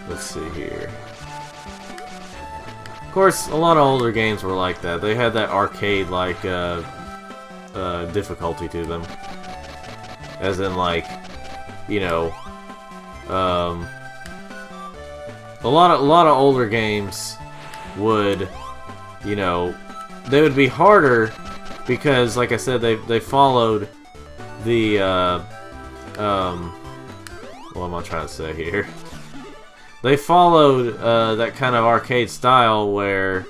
Let's see here. Of course, a lot of older games were like that. They had that arcade-like difficulty to them, as in, like, you know, a lot of older games would, you know, they would be harder because, like I said, they followed the what am I trying to say here? They followed that kind of arcade style where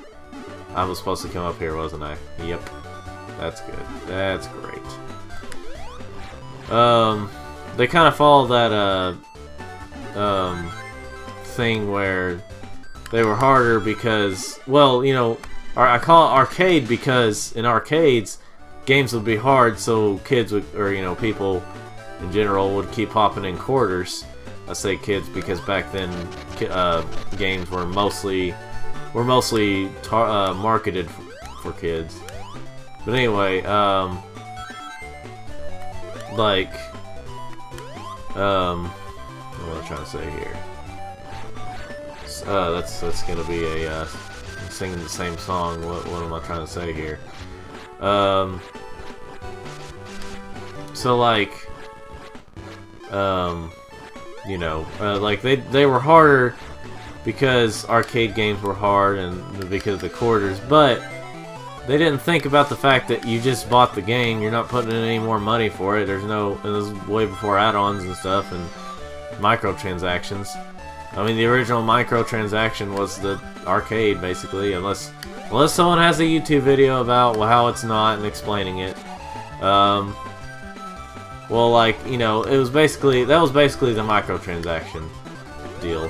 I was supposed to come up here, wasn't I? Yep. That's good. That's great. They kind of followed that thing where they were harder because, well, you know, I call it arcade because in arcades games would be hard, so kids would, or you know, people in general would keep popping in quarters. I say kids because back then games were mostly marketed for kids. But anyway, like, what am I trying to say here? That's gonna be a singing the same song. What am I trying to say here? So like, you know, like they were harder because arcade games were hard and because of the quarters, but they didn't think about the fact that you just bought the game. You're not putting in any more money for it. There's no, and this is way before add-ons and stuff and microtransactions. I mean, the original microtransaction was the arcade, basically, unless someone has a YouTube video about how it's not and explaining it. Well, like, you know, that was basically the microtransaction deal.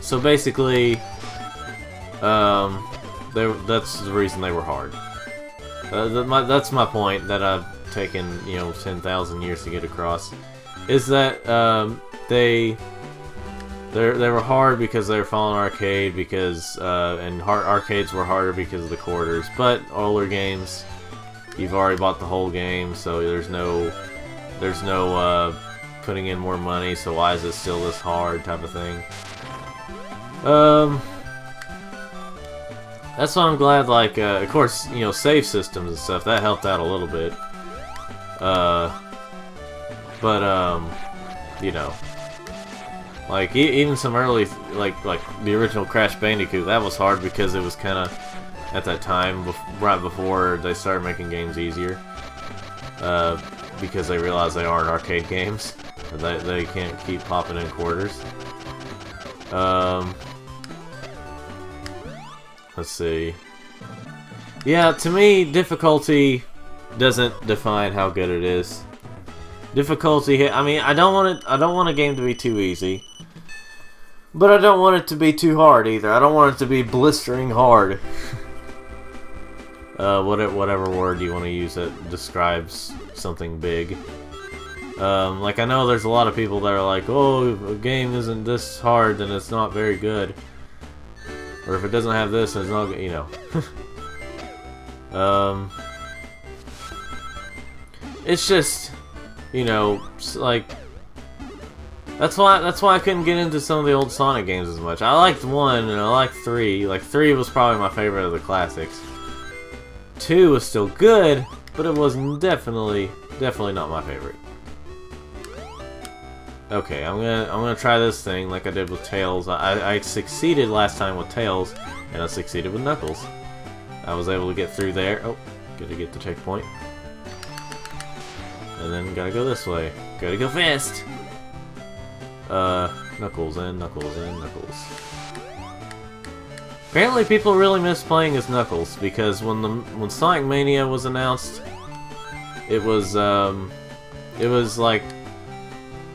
So basically, that's the reason they were hard. That's my point that I've taken, you know, 10,000 years to get across, is that they were hard because they were following arcade, because arcades were harder because of the quarters. But older games, you've already bought the whole game, so there's no putting in more money. So why is it still this hard, type of thing? That's why I'm glad, like, of course, you know, save systems and stuff, that helped out a little bit. You know, like, even some early, like the original Crash Bandicoot, that was hard because it was kind of, at that time, right before they started making games easier. Because they realized they aren't arcade games. They can't keep popping in quarters. Let's see. Yeah, to me, difficulty doesn't define how good it is. Difficulty, I mean, I don't want a game to be too easy, but I don't want it to be too hard either. I don't want it to be blistering hard. Whatever word you want to use that describes something big. Like, I know there's a lot of people that are like, oh, if a game isn't this hard, then it's not very good. Or if it doesn't have this, it's not good, you know. It's just, you know, like, that's why I couldn't get into some of the old Sonic games as much. I liked 1 and I liked 3. Like, 3 was probably my favorite of the classics. 2 was still good, but it was definitely not my favorite. Okay, I'm gonna try this thing like I did with Tails. I succeeded last time with Tails, and I succeeded with Knuckles. I was able to get through there. Oh, gotta get the checkpoint. And then gotta go this way. Gotta go fast! Knuckles and Knuckles and Knuckles. Apparently people really miss playing as Knuckles, because when Sonic Mania was announced, it was like,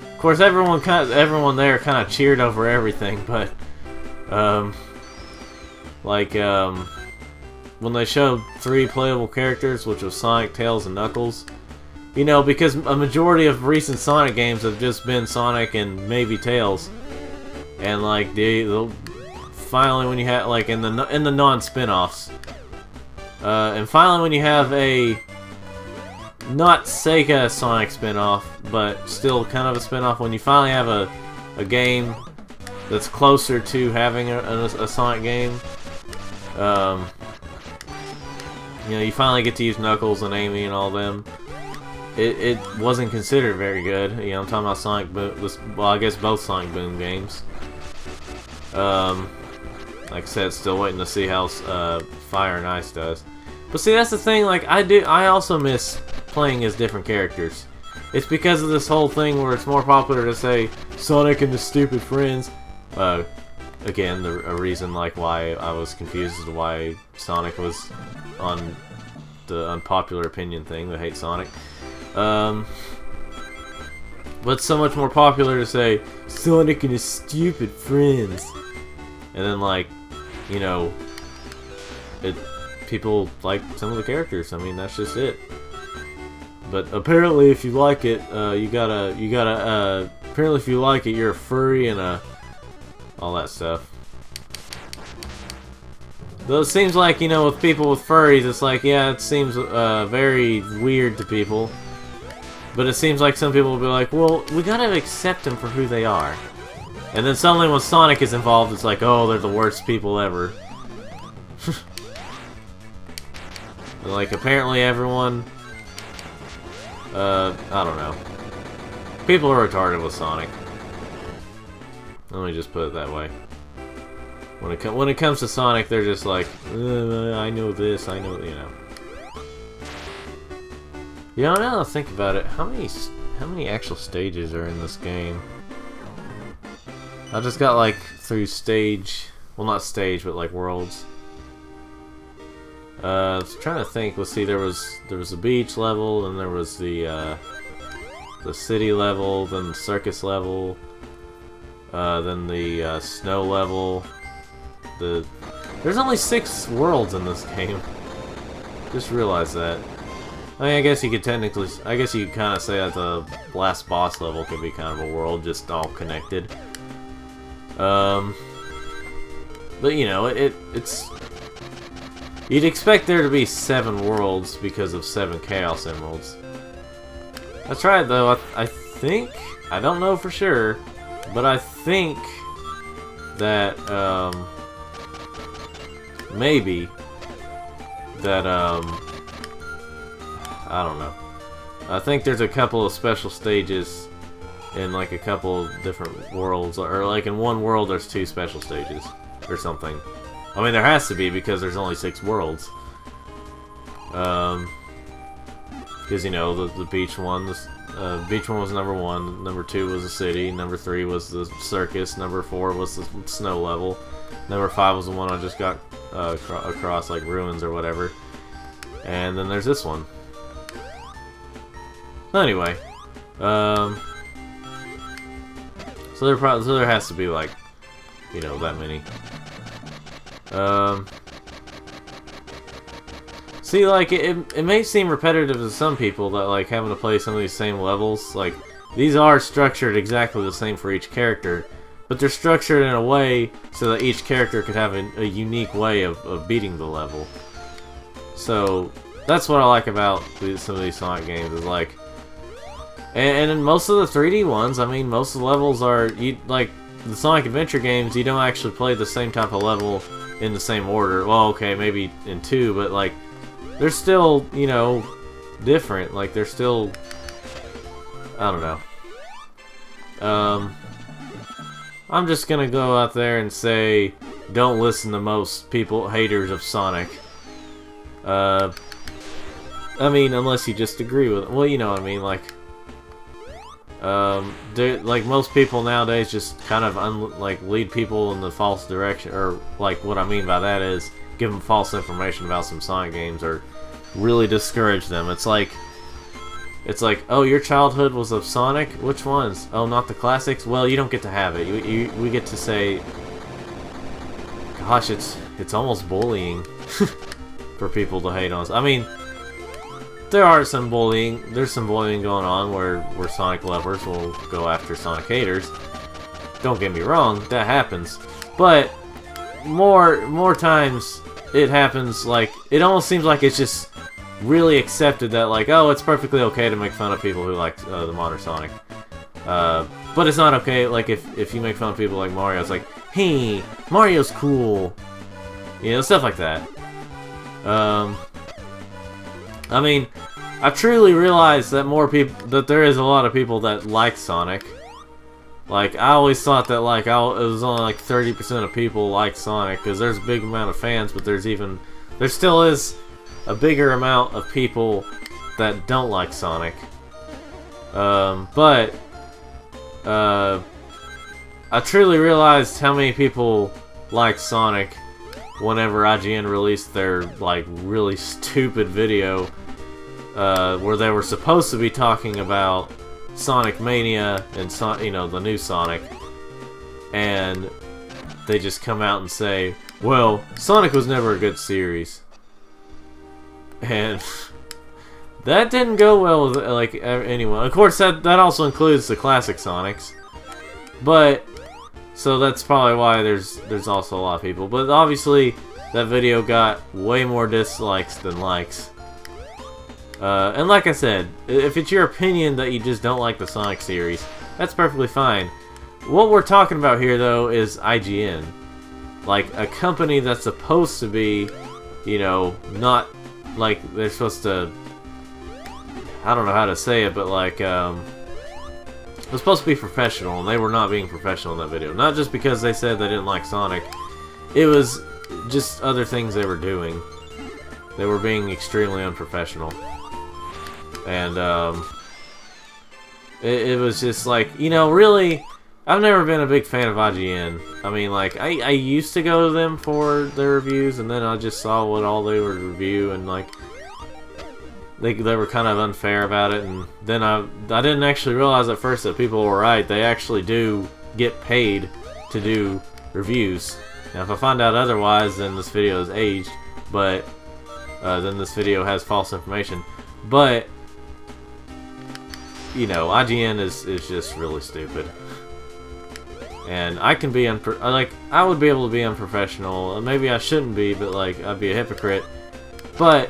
of course everyone there kind of cheered over everything, but when they showed 3 playable characters, which was Sonic, Tails, and Knuckles, you know, because a majority of recent Sonic games have just been Sonic and maybe Tails, and like the finally when you have, like, in the non-spin-offs, and finally when you have a not Sega Sonic spinoff, but still kind of a spinoff. When you finally have a game that's closer to having a Sonic game, you know, you finally get to use Knuckles and Amy and all them. It wasn't considered very good. You know, I'm talking about Sonic Boom. Well, I guess both Sonic Boom games. Like I said, still waiting to see how Fire and Ice does. But see, that's the thing. Like I also miss playing as different characters. It's because of this whole thing where it's more popular to say Sonic and the Stupid Friends. Again, a reason like why I was confused as to why Sonic was on the unpopular opinion thing, the hate Sonic. But it's so much more popular to say Sonic and his stupid friends, and then like, you know, people like some of the characters. I mean, that's just it. But apparently, if you like it, you gotta. Apparently, if you like it, you're a furry and all that stuff. Though it seems like, you know, with people with furries, it's like, yeah, it seems very weird to people. But it seems like some people will be like, well, we gotta accept them for who they are. And then suddenly when Sonic is involved, it's like, oh, they're the worst people ever. Like, apparently everyone... I don't know. People are retarded with Sonic. Let me just put it that way. When it comes to Sonic, they're just like, I know this, I know, you know. Yeah, now that I think about it, how many actual stages are in this game? I just got like through stage, well, not stage, but like worlds. I was trying to think. Let's see, there was the beach level, and there was the city level, then the circus level, then the snow level. There's only 6 worlds in this game. Just realized that. I mean, I guess you could technically, I guess you could kind of say that the last boss level could be kind of a world, just all connected. But you know, it's. You'd expect there to be 7 worlds because of 7 Chaos Emeralds. That's right, though. I think, I don't know for sure, but I think that maybe that I don't know. I think there's a couple of special stages in like a couple of different worlds, or like in one world there's 2 special stages or something. I mean, there has to be because there's only 6 worlds. Because you know the beach one, the beach one was number 1, number 2 was the city, number 3 was the circus, number 4 was the snow level, number 5 was the one I just got across, like ruins or whatever, and then there's this one. Anyway, so there has to be like, you know, that many. See, like, it may seem repetitive to some people that, like, having to play some of these same levels, like, these are structured exactly the same for each character, but they're structured in a way so that each character could have a unique way of beating the level. So, that's what I like about some of these Sonic games, is like, and in most of the 3D ones, I mean, most of the levels are, like, the Sonic Adventure games, you don't actually play the same type of level in the same order. Well, okay, maybe in 2, but like, they're still, you know, different. Like, they're still, I don't know. I'm just gonna go out there and say, don't listen to most haters of Sonic. I mean, unless you just agree with it. Well, you know what I mean, like, like most people nowadays just kind of like lead people in the false direction, or like what I mean by that is give them false information about some Sonic games or really discourage them. It's like, oh, your childhood was of Sonic? Which ones? Oh, not the classics? Well, you don't get to have it. We get to say, gosh, it's almost bullying for people to hate on us. I mean, there's some bullying going on where Sonic lovers will go after Sonic haters. Don't get me wrong, that happens. But more times it happens, like, it almost seems like it's just really accepted that, like, oh, it's perfectly okay to make fun of people who like the modern Sonic. But it's not okay, like, if you make fun of people like Mario, it's like, hey, Mario's cool. You know, stuff like that. I mean, I've truly realized that that there is a lot of people that like Sonic. Like, I always thought that, like, it was only like 30% of people like Sonic, because there's a big amount of fans, but there still is a bigger amount of people that don't like Sonic. But I truly realized how many people like Sonic whenever IGN released their, like, really stupid video where they were supposed to be talking about Sonic Mania and you know, the new Sonic, and they just come out and say, well, Sonic was never a good series. And that didn't go well with, like, anyone. Of course, that also includes the classic Sonics. But so that's probably why there's also a lot of people. But obviously, that video got way more dislikes than likes. And like I said, if it's your opinion that you just don't like the Sonic series, that's perfectly fine. What we're talking about here, though, is IGN. Like, a company that's supposed to be, you know, not, like, they're supposed to, I don't know how to say it, but, like, they're supposed to be professional, and they were not being professional in that video. Not just because they said they didn't like Sonic, it was just other things they were doing. They were being extremely unprofessional. And, it was just like, you know, really, I've never been a big fan of IGN. I mean, like, I used to go to them for their reviews, and then I just saw what all they would review, and, like, they were kind of unfair about it, and then I didn't actually realize at first that people were right. They actually do get paid to do reviews. Now, if I find out otherwise, then this video is aged, but, then this video has false information. But, you know, IGN is just really stupid. And I can be I would be able to be unprofessional. Maybe I shouldn't be, but, like, I'd be a hypocrite. But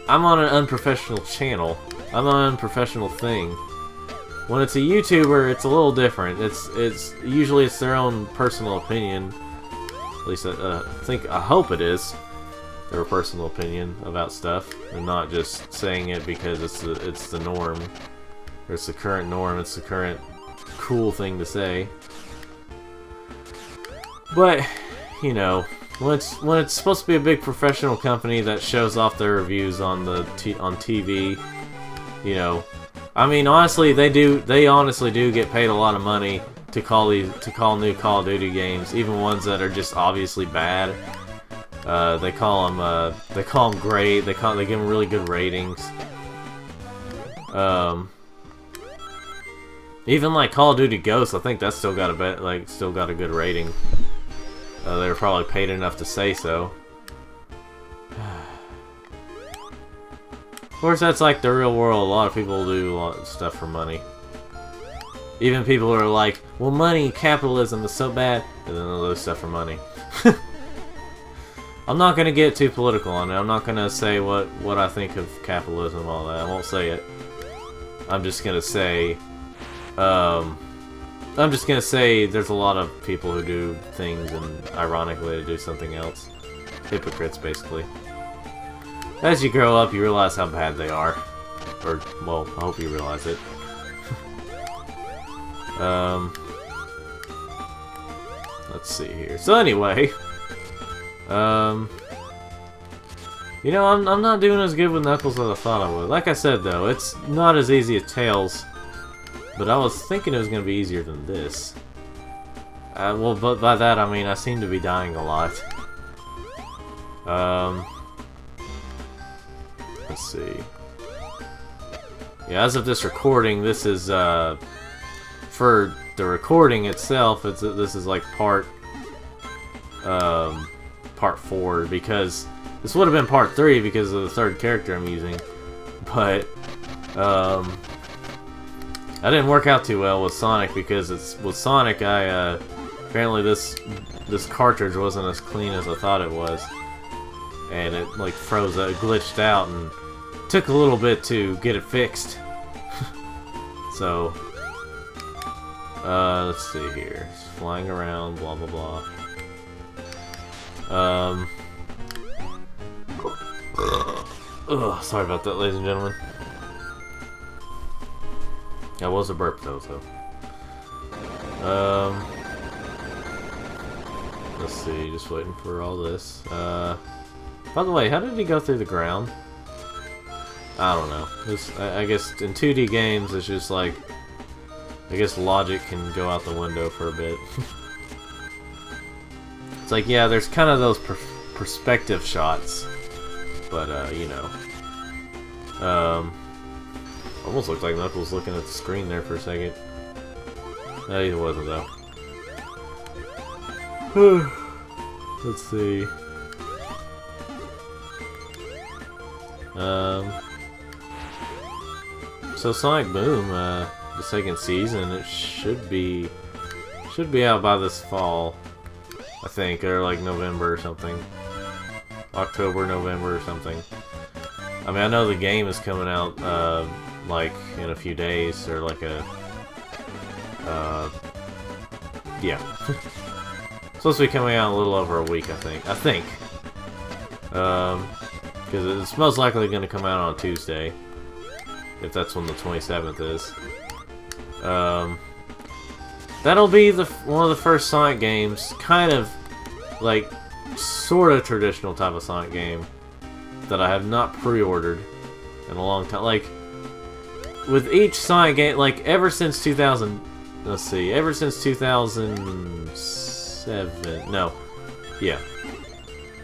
I'm on an unprofessional channel. I'm on an unprofessional thing. When it's a YouTuber, it's a little different. It's usually it's their own personal opinion. At least I hope it is their personal opinion about stuff, and not just saying it because it's the norm. Or it's the current norm. It's the current cool thing to say. But, you know, when it's supposed to be a big professional company that shows off their reviews on on TV, you know, I mean, honestly, they honestly do get paid a lot of money to call new Call of Duty games, even ones that are just obviously bad. They call them great. They give them really good ratings. Even like Call of Duty Ghosts, I think that's still got a good rating. They were probably paid enough to say so. Of course, that's like the real world. A lot of people do a lot of stuff for money. Even people who are like, well, money, capitalism is so bad, and then they'll do stuff for money. I'm not gonna get too political on it. I'm not gonna say what I think of capitalism and all that. I won't say it. I'm just gonna say, there's a lot of people who do things and ironically they do something else. Hypocrites, basically. As you grow up, you realize how bad they are. Or, well, I hope you realize it. Let's see here. So anyway, you know, I'm not doing as good with Knuckles as I thought I would. Like I said, though, it's not as easy as Tails. But I was thinking it was going to be easier than this. Well, but by that I mean I seem to be dying a lot. Let's see. Yeah, as of this recording, this is, for the recording itself, this is like part 4, because this would have been part 3 because of the third character I'm using. But, I didn't work out too well with Sonic because with Sonic apparently this cartridge wasn't as clean as I thought it was, and it like froze, glitched out, and took a little bit to get it fixed. So, let's see here. It's flying around, blah blah blah. Ugh, sorry about that, ladies and gentlemen. That was a burp though, so. Let's see, just waiting for all this. By the way, how did he go through the ground? I don't know. I guess in 2D games, it's just like, I guess logic can go out the window for a bit. It's like, yeah, there's kind of those perspective shots, but you know, almost looked like Knuckles looking at the screen there for a second. No, he wasn't though. Let's see. So Sonic Boom, the second season, it should be out by this fall, I think, or like November or something. October, November or something. I mean, I know the game is coming out like in a few days, or like a yeah. Supposed to be coming out in a little over a week, I think. Because it's most likely going to come out on Tuesday, if that's when the 27th is. That'll be one of the first Sonic games, kind of like sort of traditional type of Sonic game that I have not pre-ordered in a long time. Like with each Sonic game, like ever since 2000. Let's see, ever since 2007. No, yeah.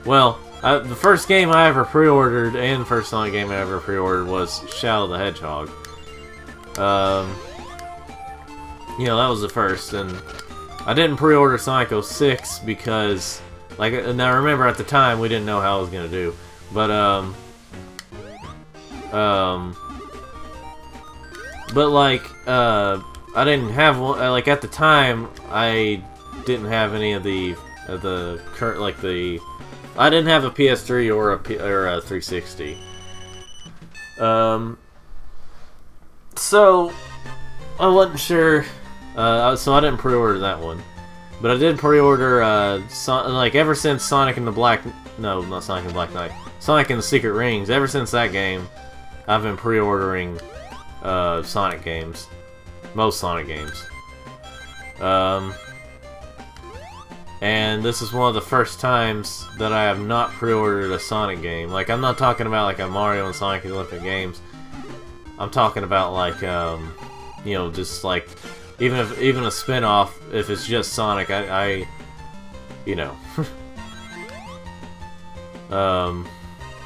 Well, the first game I ever pre-ordered and first Sonic game I ever pre-ordered was Shadow the Hedgehog. You know, that was the first, and I didn't pre-order Sonic 06 because, like, now remember at the time we didn't know how I was gonna do, but like, I didn't have one, like, at the time I didn't have any of the current, like, I didn't have a PS3 or a 360. So I wasn't sure. So I didn't pre-order that one, but I did pre-order like ever since Sonic and the Black. No, not Sonic and the Black Knight. Sonic and the Secret Rings. Ever since that game, I've been pre-ordering Sonic games, most Sonic games. And this is one of the first times that I have not pre-ordered a Sonic game. Like, I'm not talking about like a Mario and Sonic Olympic Games. I'm talking about like, you know, just like, even a spin-off, if it's just Sonic, I you know,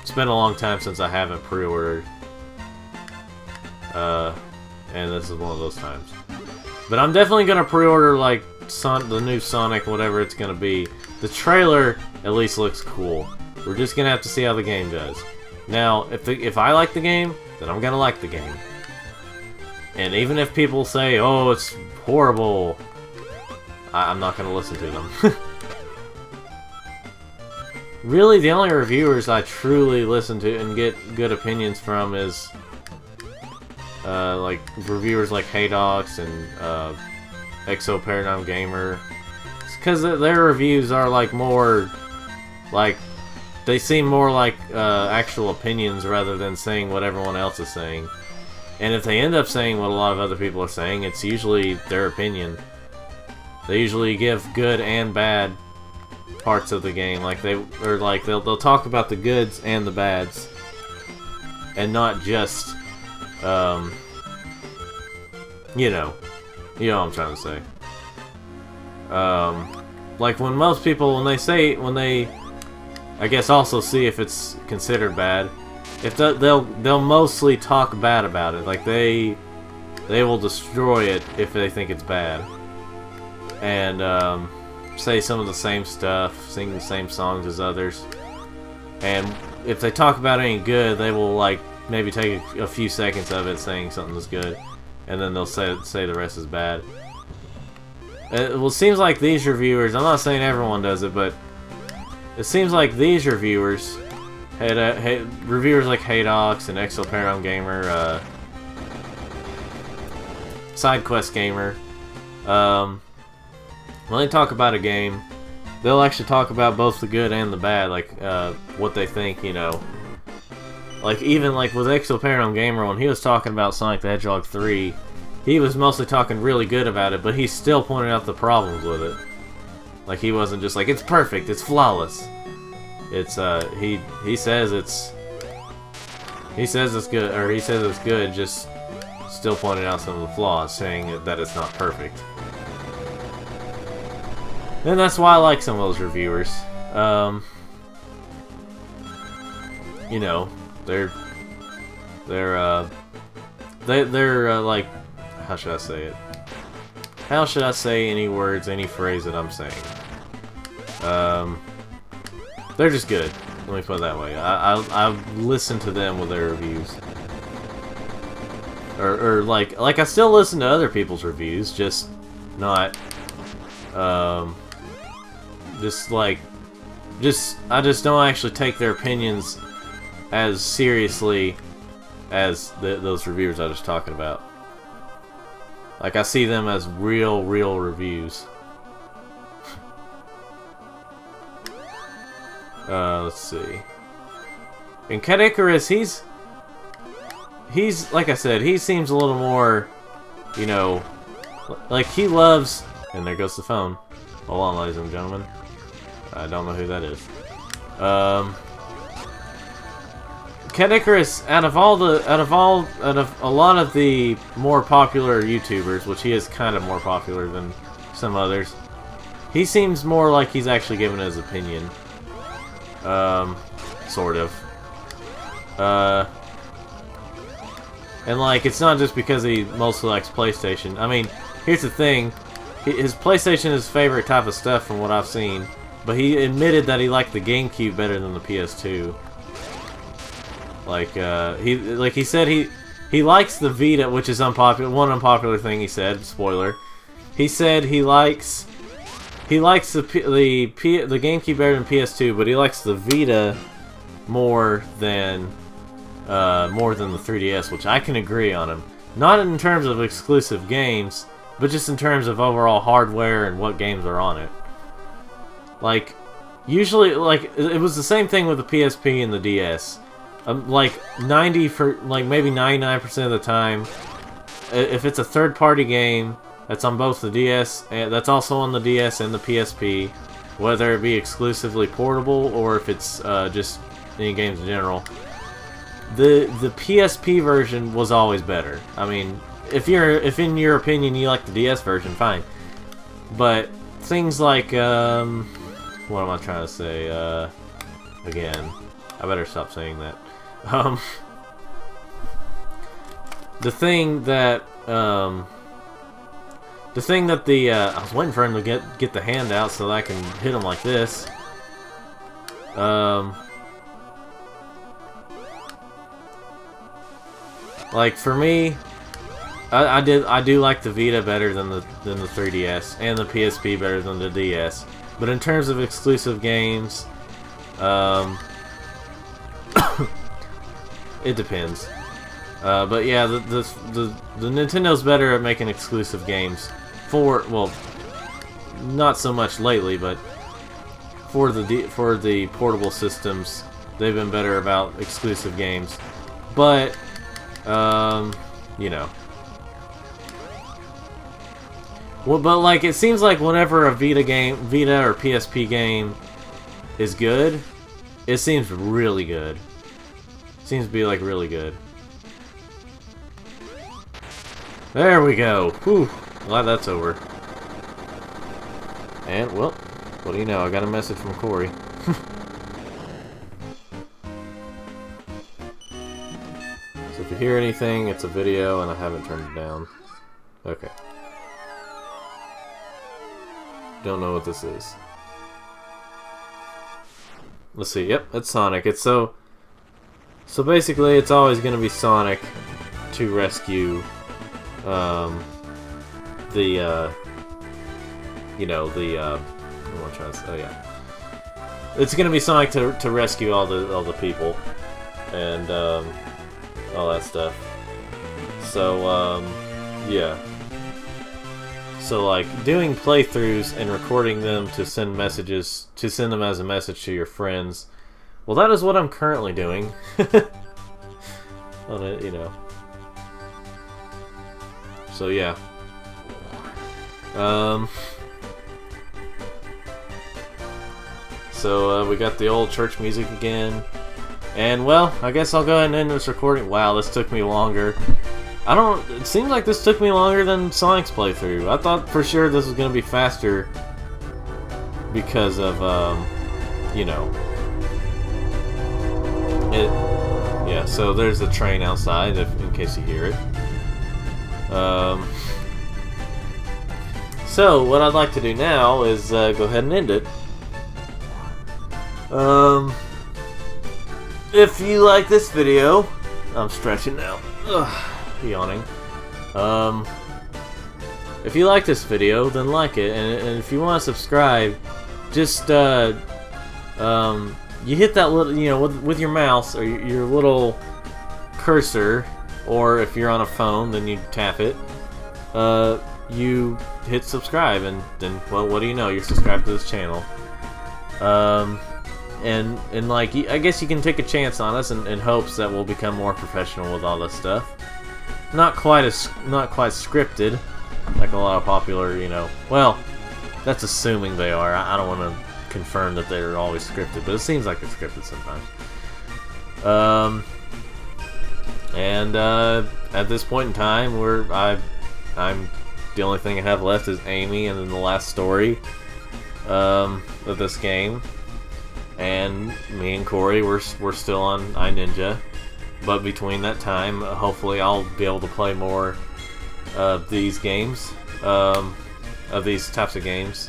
it's been a long time since I haven't pre-ordered, and this is one of those times. But I'm definitely gonna pre-order like the new Sonic, whatever it's gonna be. The trailer at least looks cool. We're just gonna have to see how the game does. Now, if I like the game, then I'm gonna like the game. And even if people say, "Oh, it's horrible," I'm not gonna listen to them. Really, the only reviewers I truly listen to and get good opinions from is like reviewers like Haydox and Exo Paradigm Gamer, because their reviews are like more like, they seem more like actual opinions rather than saying what everyone else is saying. And if they end up saying what a lot of other people are saying, it's usually their opinion. They usually give good and bad parts of the game. Like they'll talk about the goods and the bads, and not just you know what I'm trying to say. Like when most people, when they I guess also see if it's considered bad, if they'll mostly talk bad about it. Like they will destroy it if they think it's bad, and say some of the same stuff, sing the same songs as others. And if they talk about any good, they will like maybe take a few seconds of it saying something is good, and then they'll say the rest is bad. Well, it seems like these reviewers, I'm not saying everyone does it, but it seems like these reviewers Reviewers like Haydox and Exo Paradigm Gamer, SideQuest Gamer, when they talk about a game, they'll actually talk about both the good and the bad, like what they think, you know. Like even like with Exo Paradigm Gamer, when he was talking about Sonic the Hedgehog 3, he was mostly talking really good about it, but he still pointed out the problems with it. Like he wasn't just like it's perfect, it's flawless. It's he says it's good, or he says it's good, just still pointing out some of the flaws, saying that it's not perfect. And that's why I like some of those reviewers. You know, they're like, how should I say it? How should I say any words, any phrase that I'm saying? They're just good. Let me put it that way. I listen to them with their reviews, or like I still listen to other people's reviews, just not, I just don't actually take their opinions as seriously as those reviewers I was talking about. Like I see them as real reviews. Let's see. And Cat Icarus, he's like I said, he seems a little more, you know, like he loves. And there goes the phone. Hold on, ladies and gentlemen. I don't know who that is. Cat Icarus, out of a lot of the more popular YouTubers, which he is kind of more popular than some others, he seems more like he's actually giving his opinion. Sort of. And like, it's not just because he mostly likes PlayStation. I mean, here's the thing. His PlayStation is his favorite type of stuff from what I've seen. But he admitted that he liked the GameCube better than the PS2. Like, he said he likes the Vita, which is unpopular. One unpopular thing he said, spoiler. He said he likes the GameCube better than PS2, but he likes the Vita more than the 3DS, which I can agree on him. Not in terms of exclusive games, but just in terms of overall hardware and what games are on it. Like, usually, like, it was the same thing with the PSP and the DS. Like, maybe 99% of the time, if it's a third-party game that's on both the DS, and that's also on the DS and the PSP, whether it be exclusively portable or if it's just any games in general, the PSP version was always better. I mean, if in your opinion you like the DS version, fine. But things like, what am I trying to say? Again, I better stop saying that. The thing that I was waiting for him to get the hand out so that I can hit him like this. Like for me, I do like the Vita better than the 3DS, and the PSP better than the DS. But in terms of exclusive games, it depends. But yeah, the Nintendo's better at making exclusive games. Well, not so much lately, but for the portable systems, they've been better about exclusive games. But you know. Well, but like it seems like whenever a Vita or PSP game is good, it seems really good. Seems to be like really good. There we go. Whew. Glad that's over. And well, what do you know? I got a message from Corey. So if you hear anything, it's a video and I haven't turned it down. Okay. Don't know what this is. Let's see. Yep, it's Sonic. It's so basically, it's always going to be Sonic to rescue what am I trying to say? Oh yeah. it's gonna be Sonic to rescue all the people and all that stuff. So yeah. So like doing playthroughs and recording them to send messages, to send them as a message to your friends. Well, that is what I'm currently doing. On it, you know. So yeah. So we got the old church music again. And well, I guess I'll go ahead and end this recording. Wow, this took me longer. It seems like this took me longer than Sonic's playthrough. I thought for sure this was gonna be faster because of, you know, yeah, so there's a train outside in case you hear it. So what I'd like to do now is go ahead and end it. If you like this video, I'm stretching now. Ugh. Yawning. If you like this video, then like it, and if you want to subscribe, just you hit that little, you know, with your mouse or your little cursor, or if you're on a phone, then you tap it. You hit subscribe, and then, well, what do you know? You're subscribed to this channel. And like, I guess you can take a chance on us in hopes that we'll become more professional with all this stuff. Not quite scripted, like a lot of popular, you know. Well, that's assuming they are. I don't want to confirm that they're always scripted, but it seems like it's scripted sometimes. And at this point in time, I'm the only thing I have left is Amy, and then the last story of this game. And me and Corey, we're still on iNinja. But between that time, hopefully I'll be able to play more of these games, of these types of games,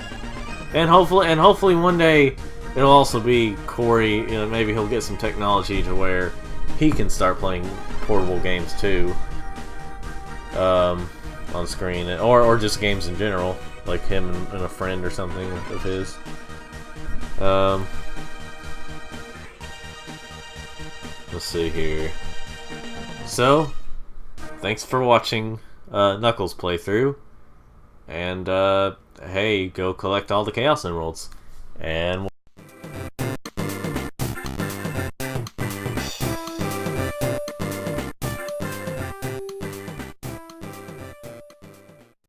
and hopefully one day it'll also be Corey. You know, maybe he'll get some technology to where he can start playing portable games too, on screen, or just games in general, like him and a friend or something of his. Let's see here. So, thanks for watching Knuckles playthrough, and hey, go collect all the Chaos Emeralds, and